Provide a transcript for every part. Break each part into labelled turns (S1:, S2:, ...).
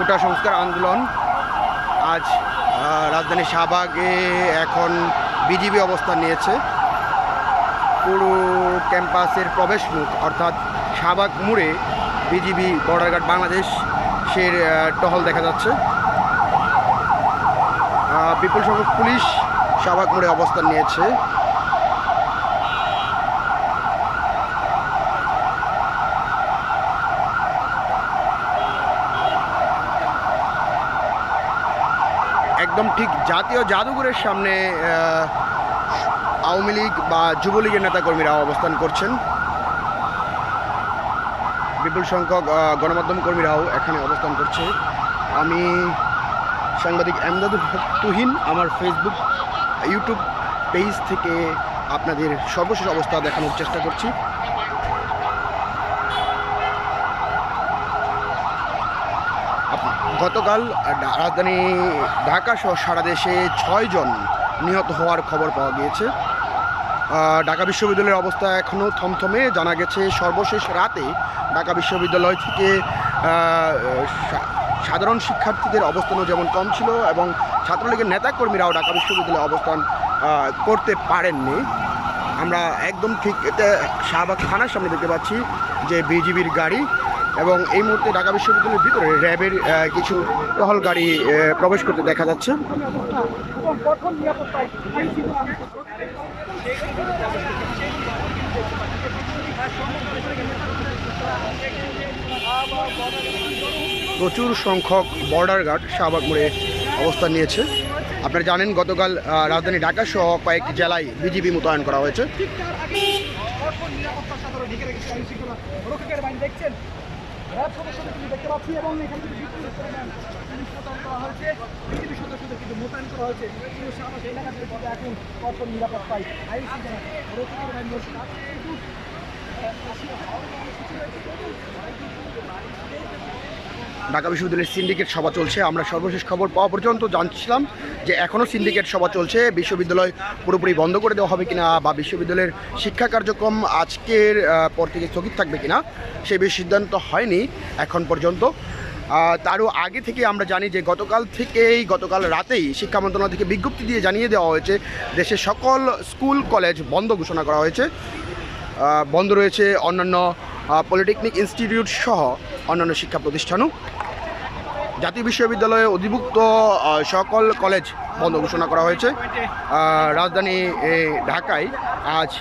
S1: কোটা সংস্কার আন্দোলন আজ রাজধানী শাহবাগে এখন বিজিবি অবস্থান নিয়েছে। পুরো ক্যাম্পাসের প্রবেশ মুখ অর্থাৎ শাহবাগ মোড়ে বিজিবি বর্ডার গার্ড বাংলাদেশের টহল দেখা যাচ্ছে। বিপুল সংখ্যক পুলিশ শাহবাগ মোড়ে অবস্থান নিয়েছে। একদম ঠিক জাতীয় জাদুঘরের সামনে আওয়ামী লীগ বা যুবলীগের নেতাকর্মীরা অবস্থান করছেন। বিপুল সংখ্যক গণমাধ্যম কর্মীরাও এখানে অবস্থান করছে। আমি সাংবাদিক এমদাদুল হক তুহিন আমার ফেসবুক ইউটিউব পেজ থেকে আপনাদের সর্বশেষ অবস্থা দেখানোর চেষ্টা করছি। গতকাল রাজধানী ঢাকা সহ সারা দেশে 6 জন নিহত হওয়ার খবর পাওয়া গিয়েছে। ঢাকা বিশ্ববিদ্যালয়ের অবস্থা এখনও থমথমে। জানা গেছে সর্বশেষ রাতে ঢাকা বিশ্ববিদ্যালয় থেকে সাধারণ শিক্ষার্থীদের অবস্থানও যেমন কম ছিল এবং ছাত্রলীগের নেতাকর্মীরাও ঢাকা বিশ্ববিদ্যালয়ে অবস্থান করতে পারেননি। আমরা একদম ঠিক এটা শাহবাগ থানার সামনে দেখতে পাচ্ছি যে বিজিবির গাড়ি এবং এই মুহূর্তে ঢাকা বিশ্ববিদ্যালয়ের ভিতরে র্যাবের কিছু টহল গাড়ি প্রবেশ করতে দেখা যাচ্ছে। প্রচুর সংখ্যক বর্ডার গার্ড শাহবাগ মোড়ে অবস্থান নিয়েছে। আপনারা জানেন গতকাল রাজধানী ঢাকা সহ কয়েকটি জেলায় বিজিবি মোতায়েন করা হয়েছে। ঢাকা বিশ্ববিদ্যালয়ের সিন্ডিকেট সভা চলছে। আমরা সর্বশেষ খবর পাওয়া পর্যন্ত জানছিলাম যে এখনও সিন্ডিকেট সভা চলছে। বিশ্ববিদ্যালয় পুরোপুরি বন্ধ করে দেওয়া হবে কিনা বা বিশ্ববিদ্যালয়ের শিক্ষা কার্যক্রম আজকের পর থেকে স্থগিত থাকবে কিনা সে বিষয়ে সিদ্ধান্ত হয়নি এখন পর্যন্ত। তারও আগে থেকে আমরা জানি যে গতকাল রাতেই শিক্ষা মন্ত্রণালয় থেকে বিজ্ঞপ্তি দিয়ে জানিয়ে দেওয়া হয়েছে দেশের সকল স্কুল কলেজ বন্ধ ঘোষণা করা হয়েছে। বন্ধ রয়েছে অন্যান্য পলিটেকনিক ইনস্টিটিউট সহ অন্যান্য শিক্ষা প্রতিষ্ঠানও। জাতীয় বিশ্ববিদ্যালয়ে অধিভুক্ত সকল কলেজ বন্ধ ঘোষণা করা হয়েছে। রাজধানী ঢাকায় আজ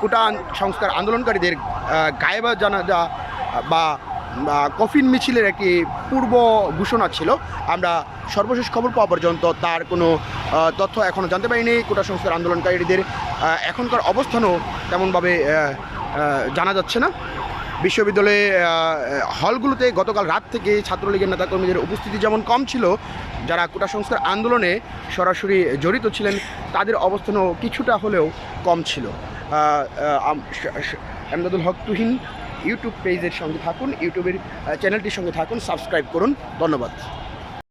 S1: কোটা সংস্কার আন্দোলনকারীদের গায়েবা জানাজা বা কফিন মিছিলের একটি পূর্ব ঘোষণা ছিল। আমরা সর্বশেষ খবর পাওয়া পর্যন্ত তার কোনো তথ্য এখনও জানতে পারিনি। কোটা সংস্কার আন্দোলনকারীদের এখনকার অবস্থানও তেমনভাবে জানা যাচ্ছে না। বিশ্ববিদ্যালয়ে হলগুলোতে গতকাল রাত থেকে ছাত্রলীগের নেতাকর্মীদের উপস্থিতি যেমন কম ছিল, যারা কোটা সংস্কার আন্দোলনে সরাসরি জড়িত ছিলেন তাদের অবস্থানও কিছুটা হলেও কম ছিল। এমদাদুল হক তুহিন ইউটিউব পেজের সঙ্গে থাকুন, ইউটিউবের চ্যানেলটির সঙ্গে থাকুন, সাবস্ক্রাইব করুন। ধন্যবাদ।